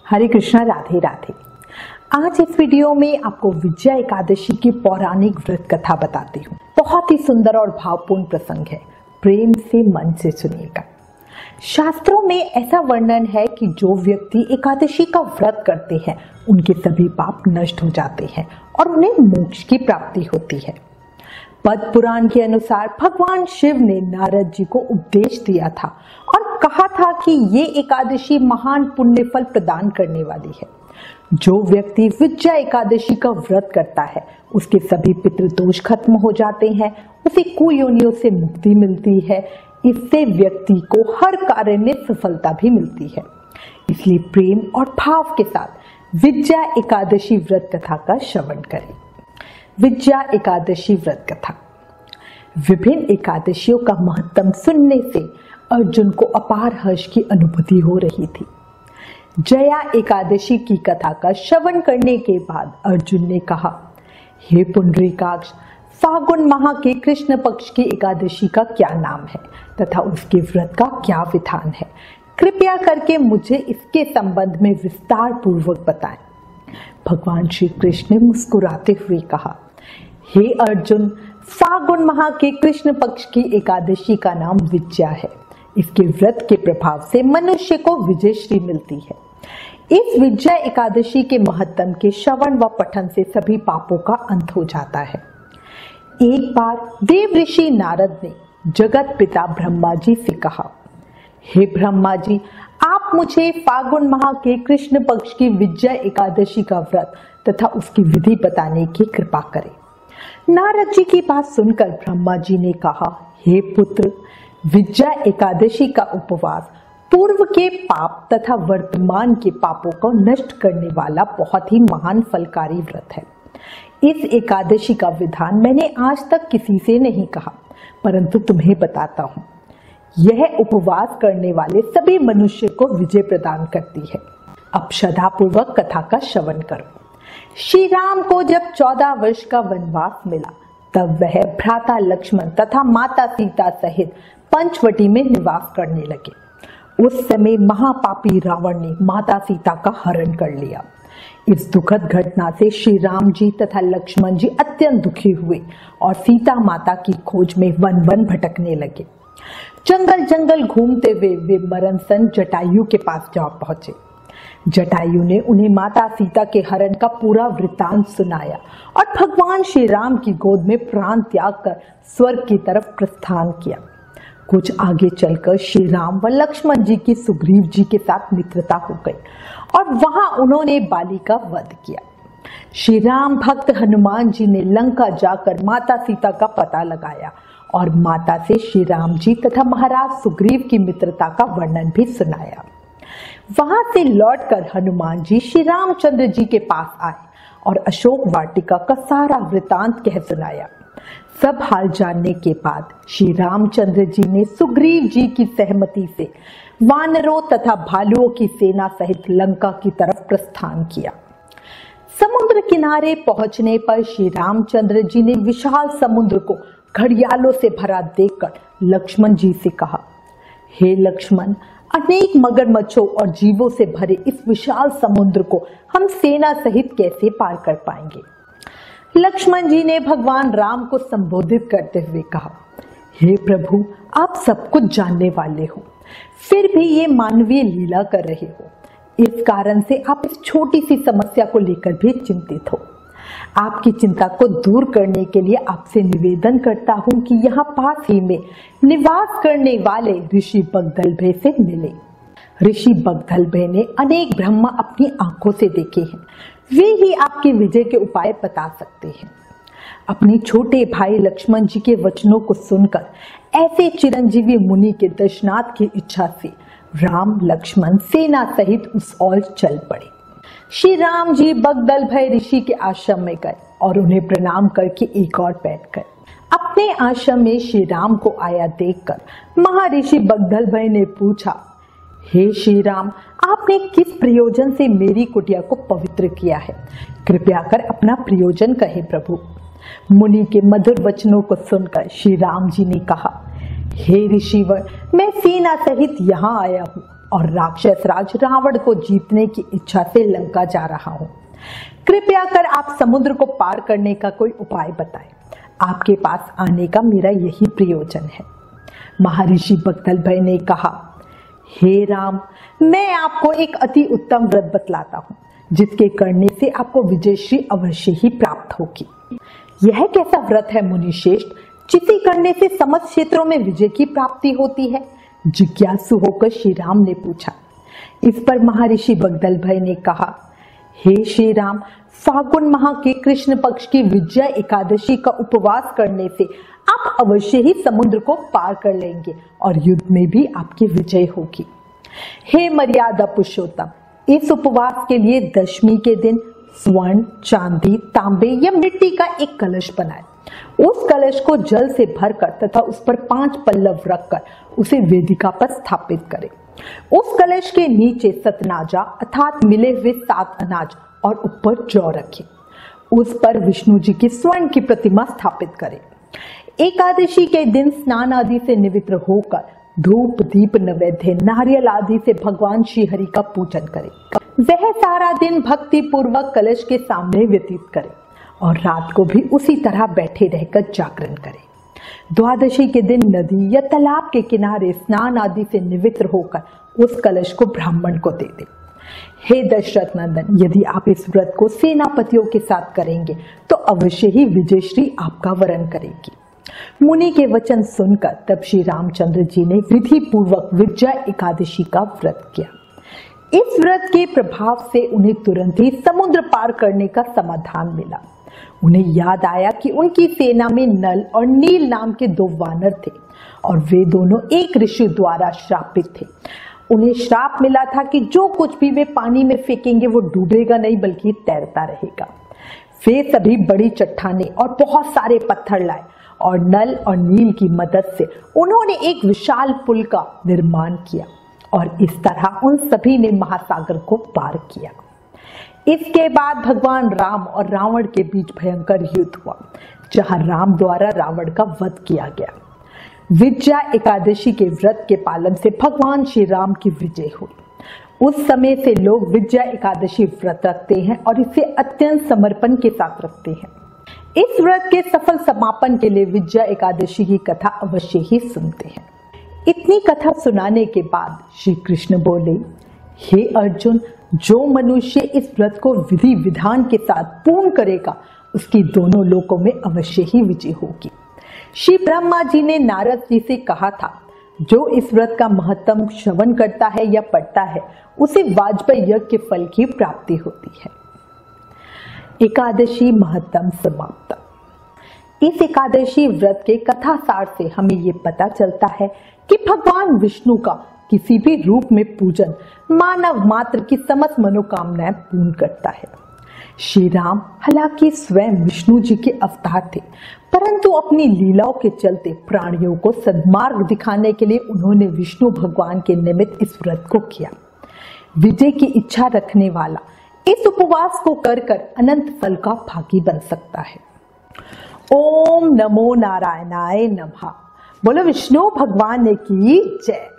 हरे कृष्णा, राधे राधे। आज इस वीडियो में आपको विजया एकादशी की पौराणिक व्रत कथा बताती हूँ। बहुत ही सुंदर और भावपूर्ण प्रसंग है, प्रेम से मन से सुनिएगा। शास्त्रों में ऐसा वर्णन है कि जो व्यक्ति एकादशी का व्रत करते हैं उनके सभी पाप नष्ट हो जाते हैं और उन्हें मोक्ष की प्राप्ति होती है। पद्म पुराण के अनुसार भगवान शिव ने नारद जी को उपदेश दिया था और कहा था कि ये एकादशी महान पुण्य फल प्रदान करने वाली है। जो व्यक्ति विजया एकादशी का व्रत करता है उसके सभी पितृदोष खत्म हो जाते हैं, उसे कुयोनियों से मुक्ति मिलती है। इससे व्यक्ति को हर कार्य में सफलता भी मिलती है। इसलिए प्रेम और भाव के साथ विजया एकादशी व्रत कथा का श्रवण करें। विजया एकादशी व्रत कथा। विभिन्न एकादशियों का महत्व सुनने से अर्जुन को अपार हर्ष की अनुभूति हो रही थी। जया एकादशी की कथा का श्रवण करने के बाद अर्जुन ने कहा, हे पुंडरीकाक्ष, फागुन माह के कृष्ण पक्ष की एकादशी का क्या नाम है तथा उसके व्रत का क्या विधान है? कृपया करके मुझे इसके संबंध में विस्तार पूर्वक बताएं। भगवान श्री कृष्ण ने मुस्कुराते हुए कहा, हे अर्जुन, फागुन माह के कृष्ण पक्ष की एकादशी का नाम विजया है। इसके व्रत के प्रभाव से मनुष्य को विजयश्री मिलती है। इस विजया एकादशी के महत्व के श्रवण व पठन से सभी पापों का अंत हो जाता है। एक बार देव ऋषि नारद ने जगत पिता ब्रह्मा जी से कहा, हे ब्रह्मा जी, आप मुझे फागुन माह के कृष्ण पक्ष की विजया एकादशी का व्रत तथा उसकी विधि बताने की कृपा करें। नारद जी की बात सुनकर ब्रह्मा जी ने कहा, हे पुत्र, विजया एकादशी का उपवास पूर्व के पाप तथा वर्तमान के पापों को नष्ट करने वाला बहुत ही महान फलकारी व्रत है। इस एकादशी का विधान मैंने आज तक किसी से नहीं कहा, परंतु तुम्हें बताता हूँ। यह उपवास करने वाले सभी मनुष्य को विजय प्रदान करती है। अब श्रद्धापूर्वक कथा का श्रवण करो। श्री राम को जब 14 वर्ष का वनवास मिला तब वह भ्राता लक्ष्मण तथा माता सीता सहित पंचवटी में निवास करने लगे। उस समय महापापी रावण ने माता सीता का हरण कर लिया। इस दुखद घटना से श्री राम जी तथा लक्ष्मण जी अत्यंत दुखी हुए और सीता माता की खोज में वन वन भटकने लगे। जंगल जंगल घूमते हुए वे मरणसन जटायु के पास जा पहुंचे। जटायु ने उन्हें माता सीता के हरण का पूरा वृत्तांत सुनाया और भगवान श्री राम की गोद में प्राण त्याग कर स्वर्ग की तरफ प्रस्थान किया। कुछ आगे चलकर श्री राम व लक्ष्मण जी की सुग्रीव जी के साथ मित्रता हो गई और वहां उन्होंने बाली का वध किया। श्री राम भक्त हनुमान जी ने लंका जाकर माता सीता का पता लगाया और माता से श्री राम जी तथा महाराज सुग्रीव की मित्रता का वर्णन भी सुनाया। वहां से लौटकर हनुमान जी श्री रामचंद्र जी के पास आए और अशोक वाटिका का सारा वृतांत कह सुनाया। सब हाल जानने के बाद श्री रामचंद्र जी ने सुग्रीव जी की सहमति से वानरों तथा भालुओं की सेना सहित लंका की तरफ प्रस्थान किया। समुद्र किनारे पहुंचने पर श्री रामचंद्र जी ने विशाल समुद्र को घड़ियालों से भरा देखकर लक्ष्मण जी से कहा, हे लक्ष्मण, अनेक मगरमच्छों और जीवों से भरे इस विशाल समुद्र को हम सेना सहित कैसे पार कर पाएंगे? लक्ष्मण जी ने भगवान राम को संबोधित करते हुए कहा, हे प्रभु, आप सब कुछ जानने वाले हो, फिर भी ये मानवीय लीला कर रहे हो। इस कारण से आप इस छोटी सी समस्या को लेकर भी चिंतित हो। आपकी चिंता को दूर करने के लिए आपसे निवेदन करता हूं कि यहाँ पास ही में निवास करने वाले ऋषि बगदलभे से मिले। ऋषि बगदलभे ने अनेक ब्रह्मा अपनी आंखों से देखे हैं, वे ही आपके विजय के उपाय बता सकते हैं। अपने छोटे भाई लक्ष्मण जी के वचनों को सुनकर ऐसे चिरंजीवी मुनि के दर्शनार्थ की इच्छा से राम लक्ष्मण सेना सहित उस ओर चल पड़े। श्री राम जी बगदलभे ऋषि के आश्रम में गए और उन्हें प्रणाम करके एक और बैठ गए। अपने आश्रम में श्री राम को आया देखकर महर्षि बगदलभे ने पूछा, हे श्री राम, आपने किस प्रयोजन से मेरी कुटिया को पवित्र किया है? कृपया कर अपना प्रयोजन कहे प्रभु। मुनि के मधुर वचनों को सुनकर श्री राम जी ने कहा, हे ऋषिवर, मैं सेना सहित यहाँ आया हूँ और राक्षस राज रावण को जीतने की इच्छा से लंका जा रहा हूँ। कृपया कर आप समुद्र को पार करने का कोई उपाय बताएं। आपके पास आने का मेरा यही प्रयोजन है। महर्षि बगदलभय ने कहा, हे राम, मैं आपको एक अति उत्तम व्रत बतलाता हूँ, जिसके करने से आपको विजयश्री अवश्य ही प्राप्त होगी। यह कैसा व्रत है मुनिश्रेष्ठ, जिसे करने से समस्त क्षेत्रों में विजय की प्राप्ति होती है? जिज्ञासु होकर श्री राम ने पूछा। इस पर महर्षि बगदलभय ने कहा, हे श्री राम, फागुन माह के कृष्ण पक्ष की विजया एकादशी का उपवास करने से आप अवश्य ही समुद्र को पार कर लेंगे और युद्ध में भी आपकी विजय होगी। हे मर्यादा पुरुषोत्तम, इस उपवास के लिए दशमी के दिन स्वर्ण, चांदी, तांबे या मिट्टी का एक कलश बनाएं। उस कलश को जल से भरकर तथा उस पर 5 पल्लव रखकर उसे वेदिका पर स्थापित करें। उस कलश के नीचे सतनाजा अर्थात मिले हुए 7 अनाज और ऊपर जौ रखें। उस पर विष्णु जी की स्वर्ण की प्रतिमा स्थापित करें। एकादशी के दिन स्नान आदि से निवृत्त होकर धूप, दीप, नैवेद्य, नारियल आदि से भगवान श्री हरि का पूजन करें। वह सारा दिन भक्ति पूर्वक कलश के सामने व्यतीत करें और रात को भी उसी तरह बैठे रहकर जागरण करें। द्वादशी के दिन नदी या तालाब के किनारे स्नान आदि से निवृत्त होकर उस कलश को ब्राह्मण को दे दें। हे दशरथ नंदन, यदि आप इस व्रत को सेनापतियों के साथ करेंगे तो अवश्य ही विजयश्री आपका वरण करेगी। मुनि के वचन सुनकर तब श्री रामचंद्र जी ने विधि पूर्वक विजया एकादशी का व्रत किया। इस व्रत के प्रभाव से उन्हें तुरंत ही समुद्र पार करने का समाधान मिला। उन्हें याद आया कि उनकी सेना में नल और नील नाम के 2 वानर थे और वे दोनों एक ऋषि द्वारा श्रापित थे। उन्हें श्राप मिला था कि जो कुछ भी वे पानी में फेंकेंगे वो डूबेगा नहीं बल्कि तैरता रहेगा। वे सभी बड़ी चट्टानें और बहुत सारे पत्थर लाए और नल और नील की मदद से उन्होंने एक विशाल पुल का निर्माण किया और इस तरह उन सभी ने महासागर को पार किया। इसके बाद भगवान राम और रावण के बीच भयंकर युद्ध हुआ, जहां राम द्वारा रावण का वध किया गया। विजया एकादशी के व्रत के पालन से भगवान श्री राम की विजय हुई। उस समय से लोग विजया एकादशी व्रत रखते हैं और इसे अत्यंत समर्पण के साथ रखते हैं। इस व्रत के सफल समापन के लिए विजया एकादशी की कथा अवश्य ही सुनते हैं। इतनी कथा सुनाने के बाद श्री कृष्ण बोले, हे अर्जुन, जो मनुष्य इस व्रत को विधि विधान के साथ पूर्ण करेगा उसकी दोनों लोकों में अवश्य ही विजय होगी। श्री ब्रह्मा जी ने नारद जी से कहा था, जो इस व्रत का महत्तम श्रवण करता है या पढ़ता है उसे वाजपेयी यज्ञ के फल की प्राप्ति होती है। एकादशी महत्तम समाप्त। इस एकादशी व्रत के कथा सार से हमें ये पता चलता है कि भगवान विष्णु का किसी भी रूप में पूजन मानव मात्र की समस्त मनोकामनाएं पूर्ण करता है। श्री राम हालांकि स्वयं विष्णु जी के अवतार थे, परंतु अपनी लीलाओं के चलते प्राणियों को सद्मार्ग दिखाने के लिए उन्होंने विष्णु भगवान के निमित्त इस व्रत को किया। विजय की इच्छा रखने वाला इस उपवास को कर अनंत फल का भागी बन सकता है। ओम नमो नारायणाय नमः। बोलो विष्णु भगवान की जय।